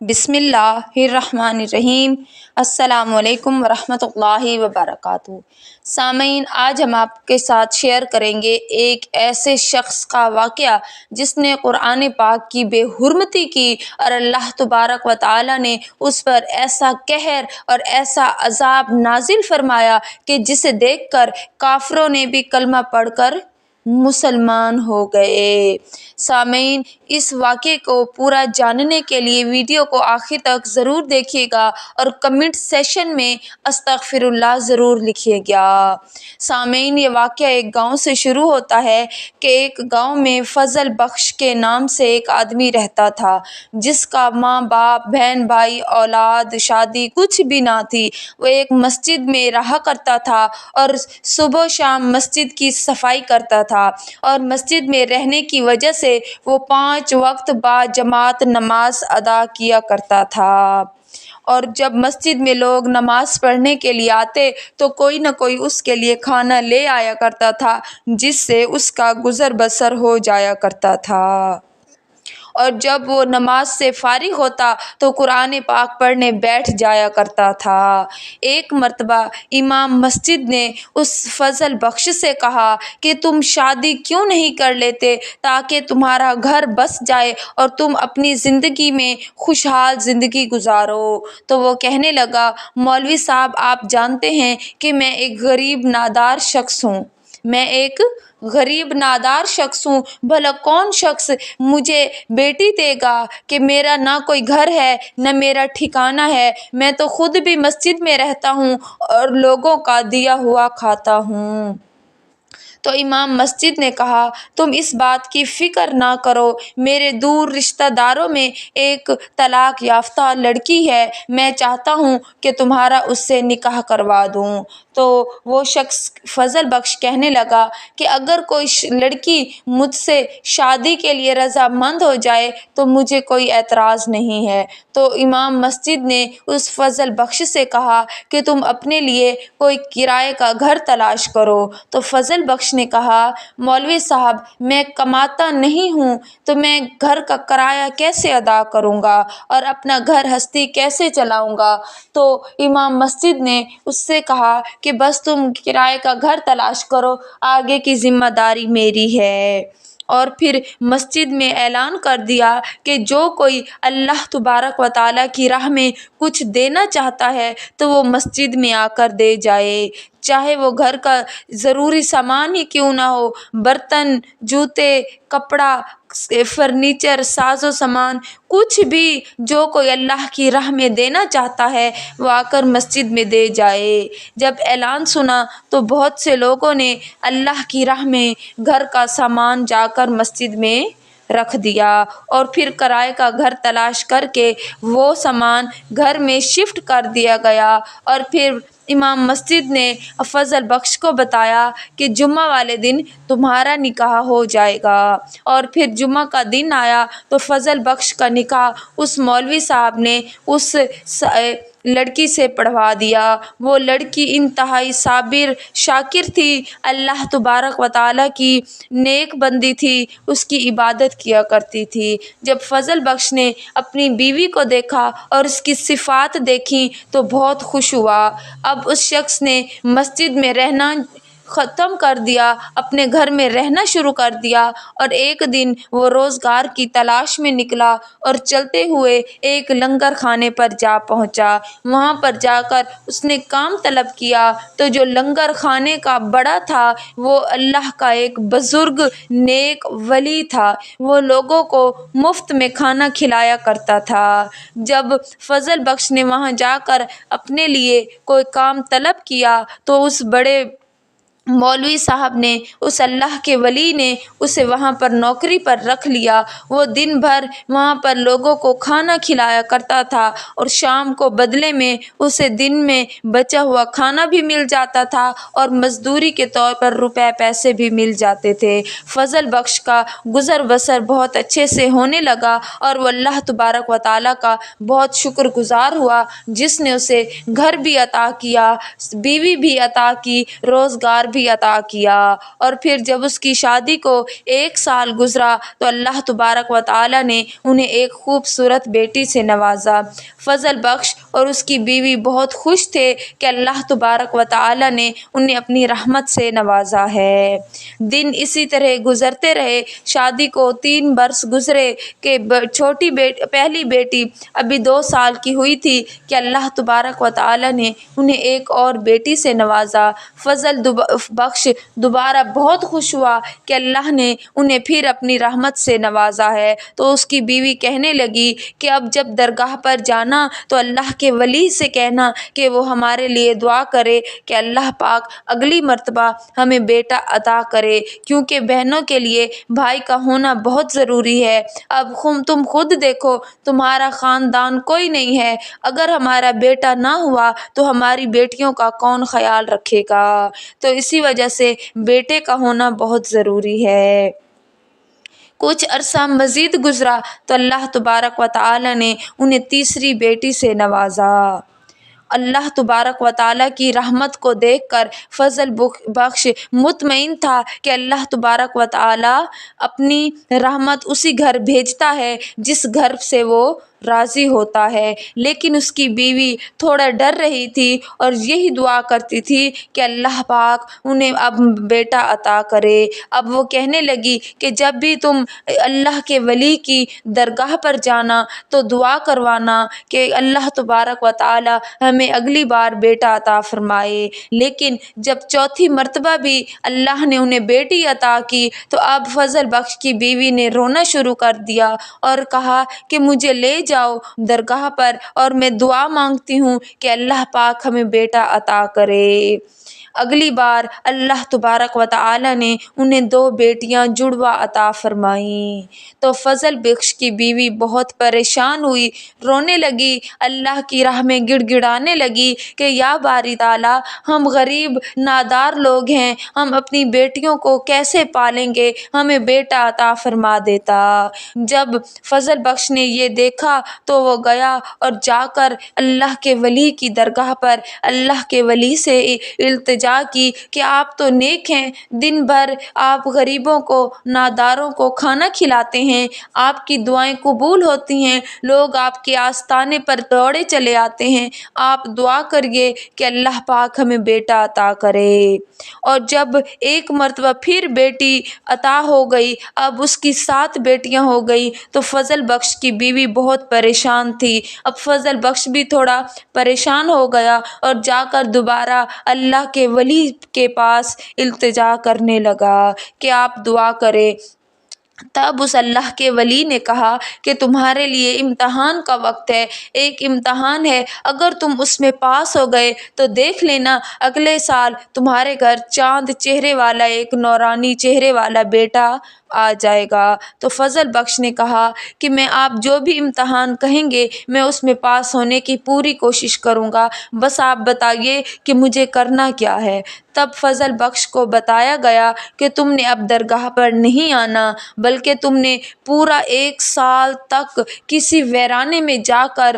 بسم اللہ الرحمن الرحیم۔ السلام علیکم ورحمۃ اللہ وبرکاتہ۔ سامعین، آج ہم آپ کے ساتھ شیئر کریں گے ایک ایسے شخص کا واقعہ جس نے قرآن پاک کی بے حرمتی کی اور اللہ تبارک و تعالیٰ نے اس پر ایسا قہر اور ایسا عذاب نازل فرمایا کہ جسے دیکھ کر کافروں نے بھی کلمہ پڑھ کر مسلمان ہو گئے۔ سامعین، اس واقعے کو پورا جاننے کے لیے ویڈیو کو آخر تک ضرور دیکھیے گا اور کمنٹ سیشن میں استغفر اللہ ضرور لکھیے گا۔ سامعین، یہ واقعہ ایک گاؤں سے شروع ہوتا ہے کہ ایک گاؤں میں فضل بخش کے نام سے ایک آدمی رہتا تھا جس کا ماں باپ، بہن بھائی، اولاد، شادی کچھ بھی نہ تھی۔ وہ ایک مسجد میں رہا کرتا تھا اور صبح و شام مسجد کی صفائی کرتا تھا، اور مسجد میں رہنے کی وجہ سے وہ 5 وقت با جماعت نماز ادا کیا کرتا تھا، اور جب مسجد میں لوگ نماز پڑھنے کے لیے آتے تو کوئی نہ کوئی اس کے لیے کھانا لے آیا کرتا تھا جس سے اس کا گزر بسر ہو جایا کرتا تھا۔ اور جب وہ نماز سے فارغ ہوتا تو قرآن پاک پڑھنے بیٹھ جایا کرتا تھا۔ ایک مرتبہ امام مسجد نے اس فضل بخش سے کہا کہ تم شادی کیوں نہیں کر لیتے تاکہ تمہارا گھر بس جائے اور تم اپنی زندگی میں خوشحال زندگی گزارو؟ تو وہ کہنے لگا، مولوی صاحب، آپ جانتے ہیں کہ میں ایک غریب نادار شخص ہوں۔ بھلا کون شخص مجھے بیٹی دے گا کہ میرا نہ کوئی گھر ہے نہ میرا ٹھکانہ ہے، میں تو خود بھی مسجد میں رہتا ہوں اور لوگوں کا دیا ہوا کھاتا ہوں۔ تو امام مسجد نے کہا، تم اس بات کی فکر نہ کرو، میرے دور رشتہ داروں میں ایک طلاق یافتہ لڑکی ہے، میں چاہتا ہوں کہ تمہارا اس سے نکاح کروا دوں۔ تو وہ شخص فضل بخش کہنے لگا کہ اگر کوئی لڑکی مجھ سے شادی کے لیے رضامند ہو جائے تو مجھے کوئی اعتراض نہیں ہے۔ تو امام مسجد نے اس فضل بخش سے کہا کہ تم اپنے لیے کوئی کرائے کا گھر تلاش کرو۔ تو فضل بخش نے کہا، مولوی صاحب، میں کماتا نہیں ہوں تو میں گھر کا کرایہ کیسے ادا کروں گا اور اپنا گھر ہستی کیسے چلاؤں گا؟ تو امام مسجد نے اس سے کہا کہ بس تم کرائے کا گھر تلاش کرو، آگے کی ذمہ داری میری ہے۔ اور پھر مسجد میں اعلان کر دیا کہ جو کوئی اللہ تبارک و تعالیٰ کی راہ میں کچھ دینا چاہتا ہے تو وہ مسجد میں آ کر دے جائے، چاہے وہ گھر کا ضروری سامان ہی کیوں نہ ہو، برتن، جوتے، کپڑا، فرنیچر، ساز و سامان، کچھ بھی جو کوئی اللہ کی راہ میں دینا چاہتا ہے وہ آ کر مسجد میں دے جائے۔ جب اعلان سنا تو بہت سے لوگوں نے اللہ کی راہ میں گھر کا سامان جا کر مسجد میں رکھ دیا، اور پھر کرائے کا گھر تلاش کر کے وہ سامان گھر میں شفٹ کر دیا گیا۔ اور پھر امام مسجد نے فضل بخش کو بتایا کہ جمعہ والے دن تمہارا نکاح ہو جائے گا۔ اور پھر جمعہ کا دن آیا تو فضل بخش کا نکاح اس مولوی صاحب نے اس لڑکی سے پڑھوا دیا۔ وہ لڑکی انتہائی صابر، شاکر تھی، اللہ تبارک و تعالیٰ کی نیک بندی تھی، اس کی عبادت کیا کرتی تھی۔ جب فضل بخش نے اپنی بیوی کو دیکھا اور اس کی صفات دیکھی تو بہت خوش ہوا۔ اب اس شخص نے مسجد میں رہنا ختم کر دیا، اپنے گھر میں رہنا شروع کر دیا، اور ایک دن وہ روزگار کی تلاش میں نکلا اور چلتے ہوئے ایک لنگر خانے پر جا پہنچا۔ وہاں پر جا کر اس نے کام طلب کیا تو جو لنگر خانے کا بڑا تھا وہ اللہ کا ایک بزرگ نیک ولی تھا، وہ لوگوں کو مفت میں کھانا کھلایا کرتا تھا۔ جب فضل بخش نے وہاں جا کر اپنے لیے کوئی کام طلب کیا تو اس بڑے مولوی صاحب نے، اس اللہ کے ولی نے اسے وہاں پر نوکری پر رکھ لیا۔ وہ دن بھر وہاں پر لوگوں کو کھانا کھلایا کرتا تھا اور شام کو بدلے میں اسے دن میں بچا ہوا کھانا بھی مل جاتا تھا اور مزدوری کے طور پر روپے پیسے بھی مل جاتے تھے۔ فضل بخش کا گزر بسر بہت اچھے سے ہونے لگا اور وہ اللہ تبارک و تعالیٰ کا بہت شکر گزار ہوا جس نے اسے گھر بھی عطا کیا، بیوی بھی عطا کی، روزگار بھی عطا کیا۔ اور پھر جب اس کی شادی کو 1 سال گزرا تو اللہ تبارک و تعالیٰ نے انہیں ایک خوبصورت بیٹی سے نوازا۔ فضل بخش اور اس کی بیوی بہت خوش تھے کہ اللہ تبارک و تعالیٰ نے انہیں اپنی رحمت سے نوازا ہے۔ دن اسی طرح گزرتے رہے۔ شادی کو 3 برس گزرے کہ پہلی بیٹی ابھی 2 سال کی ہوئی تھی کہ اللہ تبارک و تعالیٰ نے انہیں ایک اور بیٹی سے نوازا۔ فضل بخش دوبارہ بہت خوش ہوا کہ اللہ نے انہیں پھر اپنی رحمت سے نوازا ہے، تو اس کی بیوی کہنے لگی کہ اب جب درگاہ پر جانا تو اللہ کے ولی سے کہنا کہ وہ ہمارے لیے دعا کرے کہ اللہ پاک اگلی مرتبہ ہمیں بیٹا عطا کرے، کیونکہ بہنوں کے لیے بھائی کا ہونا بہت ضروری ہے۔ اب تم خود دیکھو، تمہارا خاندان کوئی نہیں ہے، اگر ہمارا بیٹا نہ ہوا تو ہماری بیٹیوں کا کون خیال رکھے گا؟ تو اسی وجہ سے بیٹے کا ہونا بہت ضروری ہے۔ کچھ عرصہ مزید گزرا تو اللہ تبارک و تعالیٰ نے انہیں تیسری بیٹی سے نوازا۔ اللہ تبارک و تعالیٰ کی رحمت کو دیکھ کر فضل بخش مطمئن تھا کہ اللہ تبارک و تعالیٰ اپنی رحمت اسی گھر بھیجتا ہے جس گھر سے وہ راضی ہوتا ہے، لیکن اس کی بیوی تھوڑا ڈر رہی تھی اور یہی دعا کرتی تھی کہ اللہ پاک انہیں اب بیٹا عطا کرے۔ اب وہ کہنے لگی کہ جب بھی تم اللہ کے ولی کی درگاہ پر جانا تو دعا کروانا کہ اللہ تبارک و تعالی ہمیں اگلی بار بیٹا عطا فرمائے۔ لیکن جب چوتھی مرتبہ بھی اللہ نے انہیں بیٹی عطا کی تو اب فضل بخش کی بیوی نے رونا شروع کر دیا اور کہا کہ مجھے لے جاؤ درگاہ پر اور میں دعا مانگتی ہوں کہ اللہ پاک ہمیں بیٹا عطا کرے۔ اگلی بار اللہ تبارک و تعالی نے انہیں 2 بیٹیاں جڑوا عطا فرمائیں تو فضل بخش کی بیوی بہت پریشان ہوئی، رونے لگی، اللہ کی راہ میں گڑ گڑانے لگی کہ یا باری تعالیٰ، ہم غریب نادار لوگ ہیں، ہم اپنی بیٹیوں کو کیسے پالیں گے، ہمیں بیٹا عطا فرما دیتا۔ جب فضل بخش نے یہ دیکھا تو وہ گیا اور جا کر اللہ کے ولی کی درگاہ پر اللہ کے ولی سے التجا کی کہ آپ تو نیک ہیں، دن بھر آپ غریبوں کو ناداروں کو کھانا کھلاتے ہیں، آپ کی دعائیں قبول ہوتی ہیں، لوگ آپ کے آستانے پر دوڑے چلے آتے ہیں، آپ دعا کریے کہ اللہ پاک ہمیں بیٹا عطا کرے۔ اور جب ایک مرتبہ پھر بیٹی عطا ہو گئی، اب اس کی 7 بیٹیاں ہو گئی تو فضل بخش کی بیوی بہت پریشان تھی۔ اب فضل بخش بھی تھوڑا پریشان ہو گیا اور جا کر دوبارہ اللہ کے ولی کے پاس التجا کرنے لگا کہ آپ دعا کریں۔ تب اس اللہ کے ولی نے کہا کہ تمہارے لیے امتحان کا وقت ہے، ایک امتحان ہے، اگر تم اس میں پاس ہو گئے تو دیکھ لینا اگلے سال تمہارے گھر چاند چہرے والا ایک نورانی چہرے والا بیٹا آ جائے گا۔ تو فضل بخش نے کہا کہ میں آپ جو بھی امتحان کہیں گے میں اس میں پاس ہونے کی پوری کوشش کروں گا، بس آپ بتائیے کہ مجھے کرنا کیا ہے۔ تب فضل بخش کو بتایا گیا کہ تم نے اب درگاہ پر نہیں آنا، بلکہ تم نے پورا 1 سال تک کسی ویرانے میں جا کر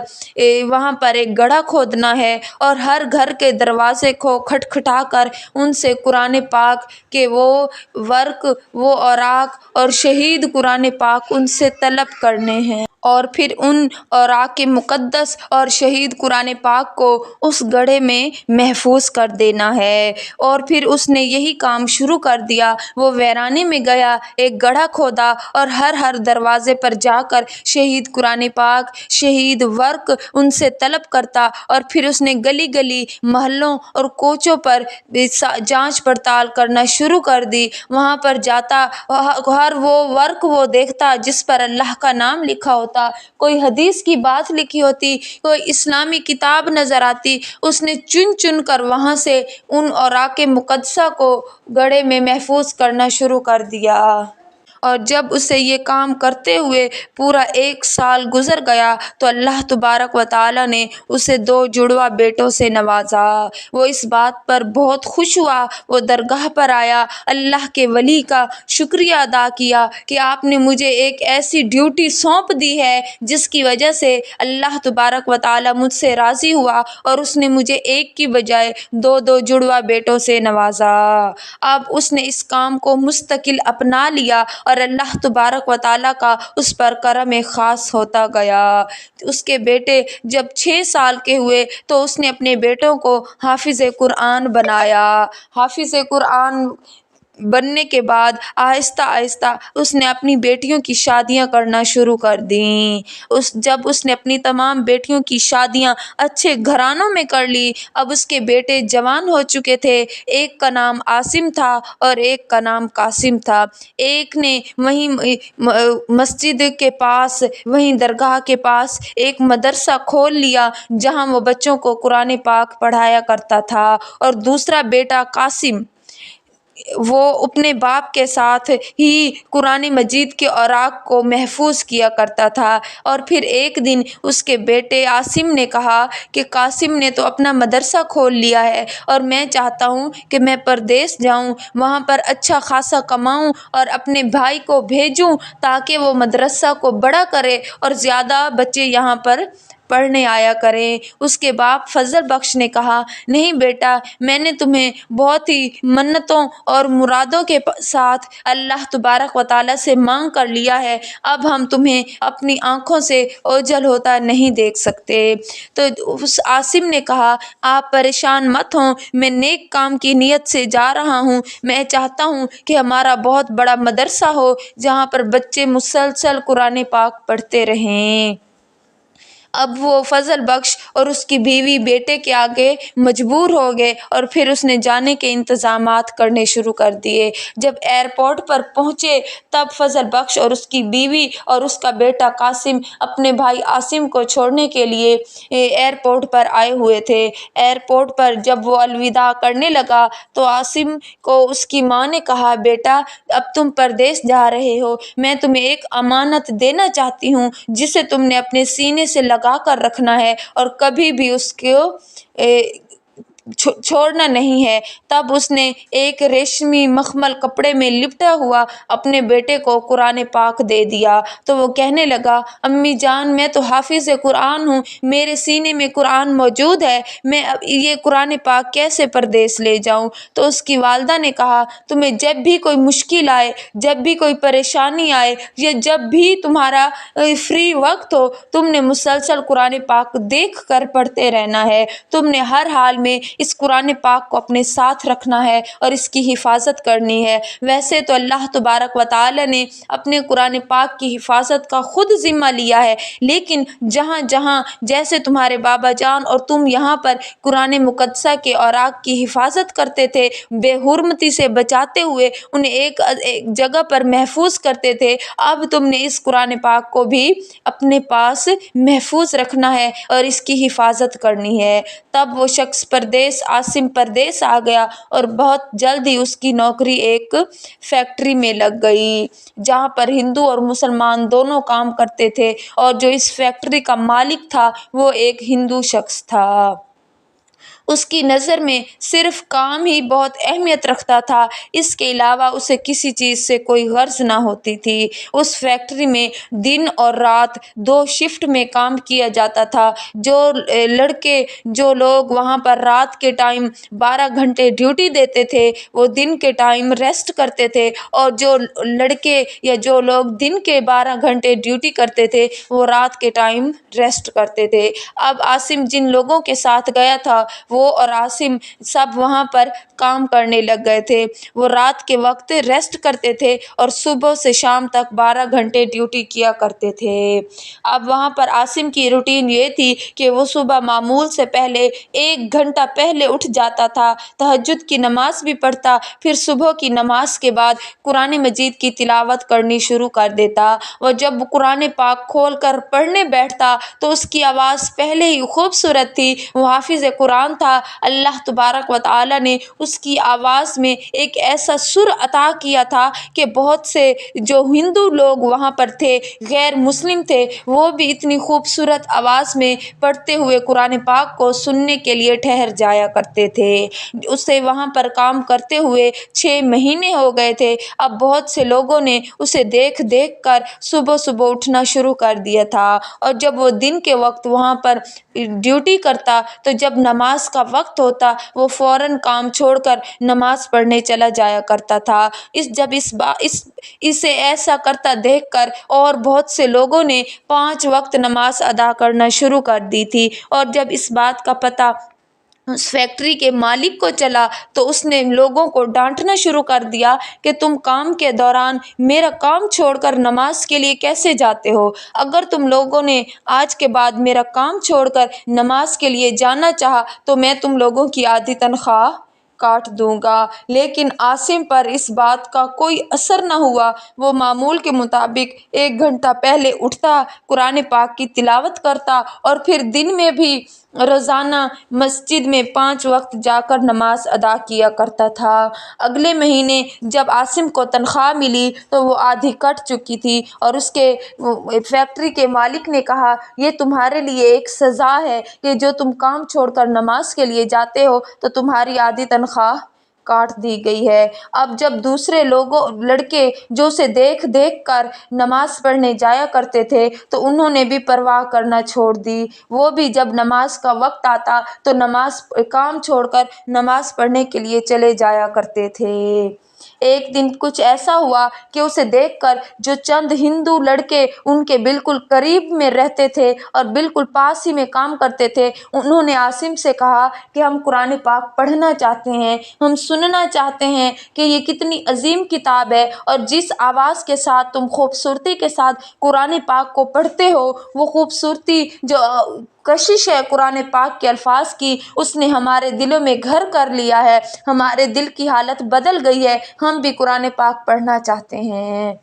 وہاں پر ایک گڑھا کھودنا ہے اور ہر گھر کے دروازے کو کھٹکھٹا کر ان سے قرآن پاک کے وہ ورق، وہ اوراق اور شہید قرآن پاک ان سے طلب کرنے ہیں، اور پھر ان اوراق مقدس اور شہید قرآن پاک کو اس گڑھے میں محفوظ کر دینا ہے۔ اور پھر اس نے یہی کام شروع کر دیا، وہ ویرانے میں گیا، ایک گڑھا کھودا اور ہر دروازے پر جا کر شہید قرآن پاک، شہید ورق ان سے طلب کرتا، اور پھر اس نے گلی گلی، محلوں اور کوچوں پر جانچ پڑتال کرنا شروع کر دی۔ وہاں پر جاتا، ہر وہ ورق وہ دیکھتا جس پر اللہ کا نام لکھا ہوتا، کوئی حدیث کی بات لکھی ہوتی، کوئی اسلامی کتاب نظر آتی، اس نے چن کر وہاں سے ان اوراق مقدسہ کو گڑھے میں محفوظ کرنا شروع کر دیا۔ اور جب اسے یہ کام کرتے ہوئے پورا 1 سال گزر گیا تو اللہ تبارک و تعالیٰ نے اسے 2 جڑواں بیٹوں سے نوازا۔ وہ اس بات پر بہت خوش ہوا، وہ درگاہ پر آیا، اللہ کے ولی کا شکریہ ادا کیا کہ آپ نے مجھے ایک ایسی ڈیوٹی سونپ دی ہے جس کی وجہ سے اللہ تبارک و تعالیٰ مجھ سے راضی ہوا اور اس نے مجھے 1 کی بجائے 2 جڑواں بیٹوں سے نوازا۔ اب اس نے اس کام کو مستقل اپنا لیا اور اللہ تبارک و تعالیٰ کا اس پر کرم خاص ہوتا گیا۔ اس کے بیٹے جب 6 سال کے ہوئے تو اس نے اپنے بیٹوں کو حافظ قرآن بنایا۔ حافظ قرآن بننے کے بعد آہستہ آہستہ اس نے اپنی بیٹیوں کی شادیاں کرنا شروع کر دیں۔ جب اس نے اپنی تمام بیٹیوں کی شادیاں اچھے گھرانوں میں کر لی، اب اس کے بیٹے جوان ہو چکے تھے۔ ایک کا نام عاصم تھا اور ایک کا نام قاسم تھا۔ ایک نے وہیں مسجد کے پاس، وہیں درگاہ کے پاس ایک مدرسہ کھول لیا جہاں وہ بچوں کو قرآن پاک پڑھایا کرتا تھا، اور دوسرا بیٹا قاسم وہ اپنے باپ کے ساتھ ہی قرآن مجید کے اوراق کو محفوظ کیا کرتا تھا۔ اور پھر ایک دن اس کے بیٹے عاصم نے کہا کہ قاسم نے تو اپنا مدرسہ کھول لیا ہے اور میں چاہتا ہوں کہ میں پردیس جاؤں، وہاں پر اچھا خاصا کماؤں اور اپنے بھائی کو بھیجوں تاکہ وہ مدرسہ کو بڑا کرے اور زیادہ بچے یہاں پر پڑھنے آیا کریں۔ اس کے باپ فضل بخش نے کہا، نہیں بیٹا، میں نے تمہیں بہت ہی منتوں اور مرادوں کے ساتھ اللہ تبارک و تعالیٰ سے مانگ کر لیا ہے، اب ہم تمہیں اپنی آنکھوں سے اوجھل ہوتا نہیں دیکھ سکتے۔ تو اس عاصم نے کہا، آپ پریشان مت ہوں، میں نیک کام کی نیت سے جا رہا ہوں، میں چاہتا ہوں کہ ہمارا بہت بڑا مدرسہ ہو جہاں پر بچے مسلسل قرآن پاک پڑھتے رہیں۔ اب وہ فضل بخش اور اس کی بیوی بیٹے کے آگے مجبور ہو گئے اور پھر اس نے جانے کے انتظامات کرنے شروع کر دیے۔ جب ایئرپورٹ پر پہنچے تب فضل بخش اور اس کی بیوی اور اس کا بیٹا قاسم اپنے بھائی عاصم کو چھوڑنے کے لیے ایئرپورٹ پر آئے ہوئے تھے۔ ایئرپورٹ پر جب وہ الوداع کرنے لگا تو عاصم کو اس کی ماں نے کہا، بیٹا اب تم پردیس جا رہے ہو، میں تمہیں ایک امانت دینا چاہتی ہوں جسے تم نے اپنے سینے سے لگا کر رکھنا ہے اور کبھی بھی اس کو چھوڑنا نہیں ہے۔ تب اس نے ایک ریشمی مخمل کپڑے میں لپٹا ہوا اپنے بیٹے کو قرآن پاک دے دیا تو وہ کہنے لگا، امی جان میں تو حافظ قرآن ہوں، میرے سینے میں قرآن موجود ہے، میں اب یہ قرآن پاک کیسے پردیس لے جاؤں؟ تو اس کی والدہ نے کہا، تمہیں جب بھی کوئی مشکل آئے، جب بھی کوئی پریشانی آئے یا جب بھی تمہارا فری وقت ہو، تم نے مسلسل قرآن پاک دیکھ کر پڑھتے رہنا ہے، تم نے ہر حال میں اس قرآن پاک کو اپنے ساتھ رکھنا ہے اور اس کی حفاظت کرنی ہے۔ ویسے تو اللہ تبارک و تعالی نے اپنے قرآن پاک کی حفاظت کا خود ذمہ لیا ہے، لیکن جہاں جہاں جیسے تمہارے بابا جان اور تم یہاں پر قرآن مقدسہ کے اوراق کی حفاظت کرتے تھے، بے حرمتی سے بچاتے ہوئے انہیں ایک جگہ پر محفوظ کرتے تھے، اب تم نے اس قرآن پاک کو بھی اپنے پاس محفوظ رکھنا ہے اور اس کی حفاظت کرنی ہے۔ تب وہ شخص عاصم پردیس آ گیا اور بہت جلد ہی اس کی نوکری ایک فیکٹری میں لگ گئی جہاں پر ہندو اور مسلمان دونوں کام کرتے تھے، اور جو اس فیکٹری کا مالک تھا وہ ایک ہندو شخص تھا۔ اس کی نظر میں صرف کام ہی بہت اہمیت رکھتا تھا، اس کے علاوہ اسے کسی چیز سے کوئی غرض نہ ہوتی تھی۔ اس فیکٹری میں دن اور رات 2 شفٹ میں کام کیا جاتا تھا۔ جو لوگ وہاں پر رات کے ٹائم 12 گھنٹے ڈیوٹی دیتے تھے وہ دن کے ٹائم ریسٹ کرتے تھے، اور جو لڑکے یا جو لوگ دن کے 12 گھنٹے ڈیوٹی کرتے تھے وہ رات کے ٹائم ریسٹ کرتے تھے۔ اب عاصم جن لوگوں کے ساتھ گیا تھا وہ اور عاصم سب وہاں پر کام کرنے لگ گئے تھے۔ وہ رات کے وقت ریسٹ کرتے تھے اور صبح سے شام تک 12 گھنٹے ڈیوٹی کیا کرتے تھے۔ اب وہاں پر عاصم کی روٹین یہ تھی کہ وہ صبح معمول سے پہلے 1 گھنٹہ پہلے اٹھ جاتا تھا، تہجد کی نماز بھی پڑھتا، پھر صبح کی نماز کے بعد قرآن مجید کی تلاوت کرنی شروع کر دیتا۔ وہ جب قرآن پاک کھول کر پڑھنے بیٹھتا تو اس کی آواز پہلے ہی خوبصورت تھی، وہ حافظ قرآن تھا تھا اللہ تبارک و تعالی نے اس کی آواز میں ایک ایسا سر عطا کیا تھا کہ بہت سے جو ہندو لوگ وہاں پر تھے، غیر مسلم تھے، وہ بھی اتنی خوبصورت آواز میں پڑھتے ہوئے قرآن پاک کو سننے کے لیے ٹھہر جایا کرتے تھے۔ اسے وہاں پر کام کرتے ہوئے 6 مہینے ہو گئے تھے۔ اب بہت سے لوگوں نے اسے دیکھ دیکھ کر صبح صبح اٹھنا شروع کر دیا تھا، اور جب وہ دن کے وقت وہاں پر ڈیوٹی کرتا تو جب نماز کا وقت ہوتا وہ فوراً کام چھوڑ کر نماز پڑھنے چلا جایا کرتا تھا۔ اسے ایسا کرتا دیکھ کر اور بہت سے لوگوں نے 5 وقت نماز ادا کرنا شروع کر دی تھی، اور جب اس بات کا پتہ اس فیکٹری کے مالک کو چلا تو اس نے لوگوں کو ڈانٹنا شروع کر دیا کہ تم کام کے دوران میرا کام چھوڑ کر نماز کے لیے کیسے جاتے ہو؟ اگر تم لوگوں نے آج کے بعد میرا کام چھوڑ کر نماز کے لیے جانا چاہا تو میں تم لوگوں کی آدھی تنخواہ کاٹ دوں گا۔ لیکن عاصم پر اس بات کا کوئی اثر نہ ہوا۔ وہ معمول کے مطابق 1 گھنٹہ پہلے اٹھتا، قرآن پاک کی تلاوت کرتا، اور پھر دن میں بھی روزانہ مسجد میں 5 وقت جا کر نماز ادا کیا کرتا تھا۔ اگلے مہینے جب عاصم کو تنخواہ ملی تو وہ آدھی کٹ چکی تھی، اور اس کے فیکٹری کے مالک نے کہا یہ تمہارے لیے ایک سزا ہے کہ جو تم کام چھوڑ کر نماز کے لیے جاتے ہو تو تمہاری آدھی تنخواہ کاٹ دی گئی ہے۔ اب جب دوسرے لڑکے جو اسے دیکھ دیکھ کر نماز پڑھنے جایا کرتے تھے تو انہوں نے بھی پرواہ کرنا چھوڑ دی۔ وہ بھی جب نماز کا وقت آتا تو کام چھوڑ کر نماز پڑھنے کے لیے چلے جایا کرتے تھے۔ ایک دن کچھ ایسا ہوا کہ اسے دیکھ کر جو چند ہندو لڑکے ان کے بالکل قریب میں رہتے تھے اور بالکل پاس ہی میں کام کرتے تھے، انہوں نے عاصم سے کہا کہ ہم قرآن پاک پڑھنا چاہتے ہیں، ہم سننا چاہتے ہیں کہ یہ کتنی عظیم کتاب ہے، اور جس آواز کے ساتھ تم خوبصورتی کے ساتھ قرآن پاک کو پڑھتے ہو، وہ خوبصورتی جو کشش ہے قرآن پاک کے الفاظ کی، اس نے ہمارے دلوں میں گھر کر لیا ہے، ہمارے دل کی حالت بدل گئی ہے، ہم بھی قرآن پاک پڑھنا چاہتے ہیں۔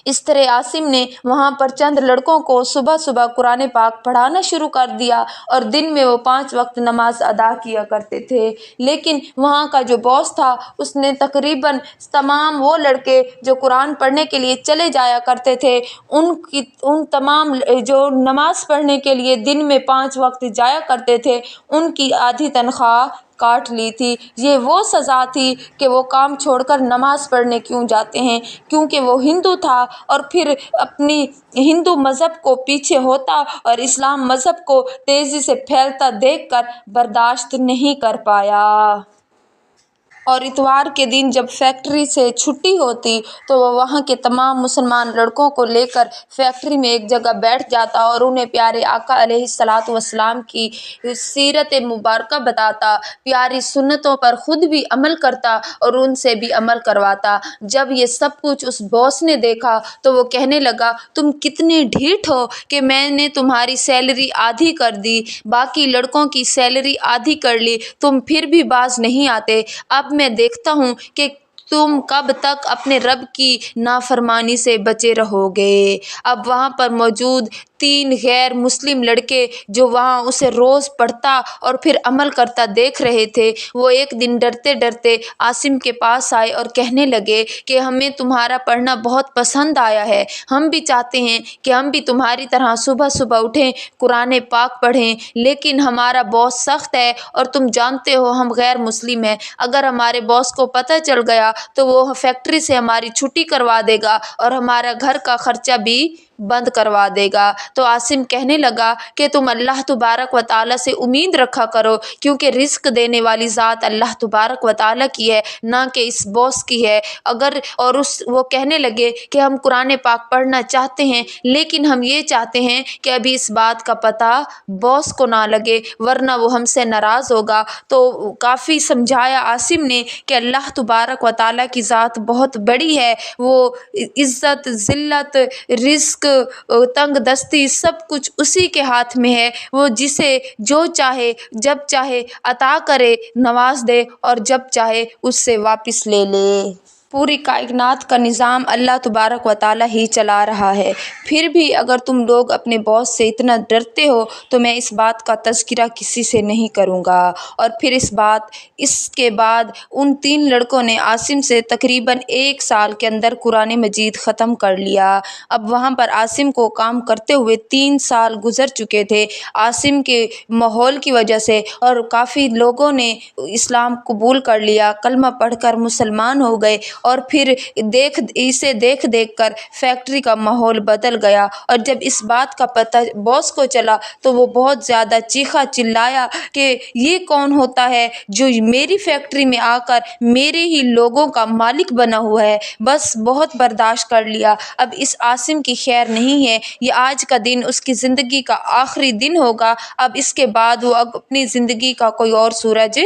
اس طرح عاصم نے وہاں پر چند لڑکوں کو صبح صبح قرآن پاک پڑھانا شروع کر دیا، اور دن میں وہ 5 وقت نماز ادا کیا کرتے تھے۔ لیکن وہاں کا جو باس تھا اس نے تقریباً تمام وہ لڑکے جو قرآن پڑھنے کے لیے چلے جایا کرتے تھے، ان تمام جو نماز پڑھنے کے لیے دن میں 5 وقت جایا کرتے تھے، ان کی آدھی تنخواہ کاٹ لی تھی۔ یہ وہ سزا تھی کہ وہ کام چھوڑ کر نماز پڑھنے کیوں جاتے ہیں، کیونکہ وہ ہندو تھا، اور پھر اپنی ہندو مذہب کو پیچھے ہوتا اور اسلام مذہب کو تیزی سے پھیلتا دیکھ کر برداشت نہیں کر پایا۔ اور اتوار کے دن جب فیکٹری سے چھٹی ہوتی تو وہ وہاں کے تمام مسلمان لڑکوں کو لے کر فیکٹری میں ایک جگہ بیٹھ جاتا اور انہیں پیارے آقا علیہ الصلاۃ والسلام کی سیرت مبارکہ بتاتا، پیاری سنتوں پر خود بھی عمل کرتا اور ان سے بھی عمل کرواتا۔ جب یہ سب کچھ اس باس نے دیکھا تو وہ کہنے لگا تم کتنے ڈھیٹ ہو کہ میں نے تمہاری سیلری آدھی کر دی، باقی لڑکوں کی سیلری آدھی کر لی، تم پھر بھی باز نہیں آتے۔ اب میں دیکھتا ہوں کہ تم کب تک اپنے رب کی نافرمانی سے بچے رہو گے۔ اب وہاں پر موجود 3 غیر مسلم لڑکے جو وہاں اسے روز پڑھتا اور پھر عمل کرتا دیکھ رہے تھے، وہ ایک دن ڈرتے ڈرتے عاصم کے پاس آئے اور کہنے لگے کہ ہمیں تمہارا پڑھنا بہت پسند آیا ہے، ہم بھی چاہتے ہیں کہ ہم بھی تمہاری طرح صبح صبح اٹھیں، قرآن پاک پڑھیں، لیکن ہمارا باس سخت ہے اور تم جانتے ہو ہم غیر مسلم ہیں، اگر ہمارے باس کو پتہ چل گیا تو وہ فیکٹری سے ہماری چھٹی کروا دے گا اور ہمارا گھر کا خرچہ بھی بند کروا دے گا۔ تو عاصم کہنے لگا کہ تم اللہ تبارک و تعالیٰ سے امید رکھا کرو، کیونکہ رزق دینے والی ذات اللہ تبارک و تعالیٰ کی ہے، نہ کہ اس باس کی ہے۔ وہ کہنے لگے کہ ہم قرآن پاک پڑھنا چاہتے ہیں، لیکن ہم یہ چاہتے ہیں کہ ابھی اس بات کا پتہ باس کو نہ لگے، ورنہ وہ ہم سے ناراض ہوگا۔ تو کافی سمجھایا عاصم نے کہ اللہ تبارک و تعالیٰ کی ذات بہت بڑی ہے، وہ عزت، ذلت، رزق، تنگ دستی سب کچھ اسی کے ہاتھ میں ہے، وہ جسے جو چاہے جب چاہے عطا کرے، نواز دے، اور جب چاہے اس سے واپس لے لے۔ پوری کائنات کا نظام اللہ تبارک و تعالیٰ ہی چلا رہا ہے۔ پھر بھی اگر تم لوگ اپنے باس سے اتنا ڈرتے ہو تو میں اس بات کا تذکرہ کسی سے نہیں کروں گا۔ اور پھر اس کے بعد ان 3 لڑکوں نے عاصم سے تقریباً 1 سال کے اندر قرآن مجید ختم کر لیا۔ اب وہاں پر عاصم کو کام کرتے ہوئے 3 سال گزر چکے تھے۔ عاصم کے ماحول کی وجہ سے اور کافی لوگوں نے اسلام قبول کر لیا، کلمہ پڑھ کر مسلمان ہو گئے، اور پھر اسے دیکھ کر فیکٹری کا ماحول بدل گیا۔ اور جب اس بات کا پتہ باس کو چلا تو وہ بہت زیادہ چیخا چلایا کہ یہ کون ہوتا ہے جو میری فیکٹری میں آ کر میرے ہی لوگوں کا مالک بنا ہوا ہے۔ بس بہت برداشت کر لیا، اب اس عاصم کی خیر نہیں ہے، یہ آج کا دن اس کی زندگی کا آخری دن ہوگا، اب اس کے بعد وہ اپنی زندگی کا کوئی اور سورج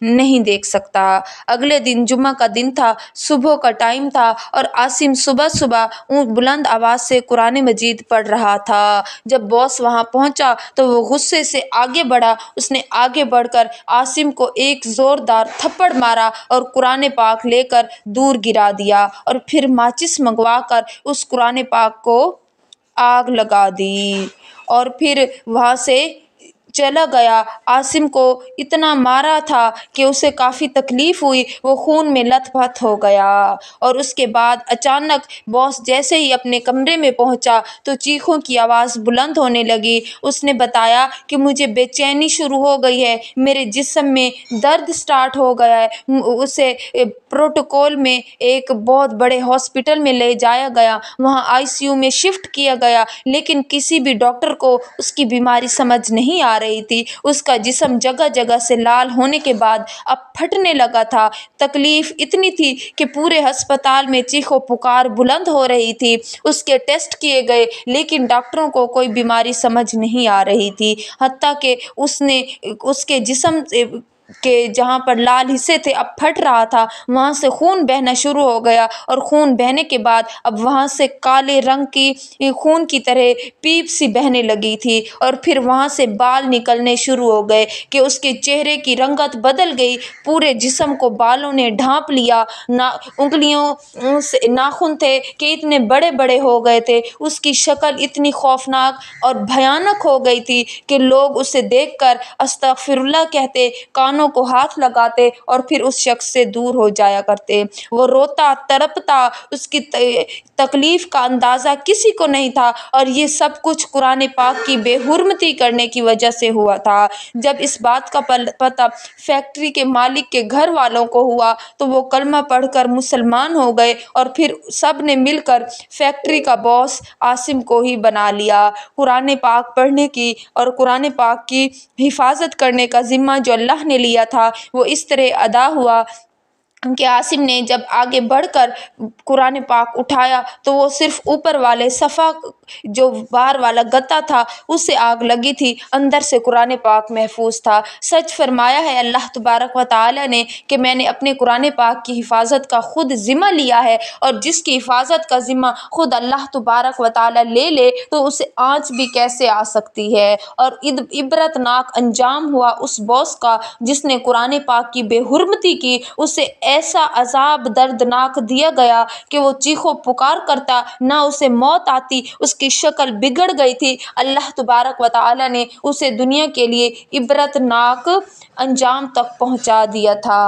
نہیں دیکھ سکتا۔ اگلے دن جمعہ کا دن تھا، صبح کا ٹائم تھا، اور عاصم صبح بلند آواز سے قرآن مجید پڑھ رہا تھا۔ جب باس وہاں پہنچا تو وہ غصے سے آگے بڑھا، اس نے آگے بڑھ کر عاصم کو ایک زوردار تھپڑ مارا اور قرآن پاک لے کر دور گرا دیا، اور پھر ماچس منگوا کر اس قرآن پاک کو آگ لگا دی اور پھر وہاں سے چلا گیا۔ عاصم کو اتنا مارا تھا کہ اسے کافی تکلیف ہوئی، وہ خون میں لت پت ہو گیا، اور اس کے بعد اچانک باس جیسے ہی اپنے کمرے میں پہنچا تو چیخوں کی آواز بلند ہونے لگی۔ اس نے بتایا کہ مجھے بے چینی شروع ہو گئی ہے، میرے جسم میں درد سٹارٹ ہو گیا ہے۔ اسے پروٹوکول میں ایک بہت بڑے ہاسپٹل میں لے جایا گیا، وہاں ICU میں شفٹ کیا گیا، لیکن کسی بھی ڈاکٹر کو اس کی بیماری سمجھ نہیں آ رہی تھی۔ اس کا جسم جگہ جگہ سے لال ہونے کے بعد اب پھٹنے لگا تھا، تکلیف اتنی تھی کہ پورے ہسپتال میں چیخ و پکار بلند ہو رہی تھی۔ اس کے ٹیسٹ کیے گئے لیکن ڈاکٹروں کو کوئی بیماری سمجھ نہیں آ رہی تھی، حتیٰ کہ اس کے جسم کے جہاں پر لال حصے تھے اب پھٹ رہا تھا، وہاں سے خون بہنا شروع ہو گیا، اور خون بہنے کے بعد اب وہاں سے کالے رنگ کی خون کی طرح پیپ سی بہنے لگی تھی، اور پھر وہاں سے بال نکلنے شروع ہو گئے کہ اس کے چہرے کی رنگت بدل گئی، پورے جسم کو بالوں نے ڈھانپ لیا، انگلیوں سے ناخن تھے کہ اتنے بڑے بڑے ہو گئے تھے، اس کی شکل اتنی خوفناک اور بھیانک ہو گئی تھی کہ لوگ اسے دیکھ کر استغفر اللہ کہتے، کانوں کو ہاتھ لگاتے اور پھر اس شخص سے دور ہو جایا کرتے۔ وہ روتا تڑپتا، اس کی تکلیف کا اندازہ کسی کو نہیں تھا، اور یہ سب کچھ قرآن پاک کی بے حرمتی کرنے کی وجہ سے ہوا تھا۔ جب اس بات کا پتہ فیکٹری کے مالک کے گھر والوں کو ہوا تو وہ کلمہ پڑھ کر مسلمان ہو گئے، اور پھر سب نے مل کر فیکٹری کا باس عاصم کو ہی بنا لیا۔ قرآن پاک پڑھنے کی اور قرآن پاک کی حفاظت کرنے کا ذمہ جو اللہ نے لیا تھا وہ اس طرح ادا ہوا کہ عاصم نے جب آگے بڑھ کر قرآن پاک اٹھایا تو وہ صرف اوپر والے صفحہ جو باہر والا گتا تھا اس سے آگ لگی تھی، اندر سے قرآن پاک محفوظ تھا۔ سچ فرمایا ہے اللہ تبارک و تعالیٰ نے کہ میں نے اپنے قرآن پاک کی حفاظت کا خود ذمہ لیا ہے، اور جس کی حفاظت کا ذمہ خود اللہ تبارک و تعالیٰ لے تو اسے آنچ بھی کیسے آ سکتی ہے۔ اور عبرتناک انجام ہوا اس باس کا جس نے قرآن پاک کی بے حرمتی کی، اسے ایسا عذاب دردناک دیا گیا کہ وہ چیخ و پکار کرتا، نہ اسے موت آتی، اس کی شکل بگڑ گئی تھی۔ اللہ تبارک و تعالیٰ نے اسے دنیا کے لیے عبرتناک انجام تک پہنچا دیا تھا۔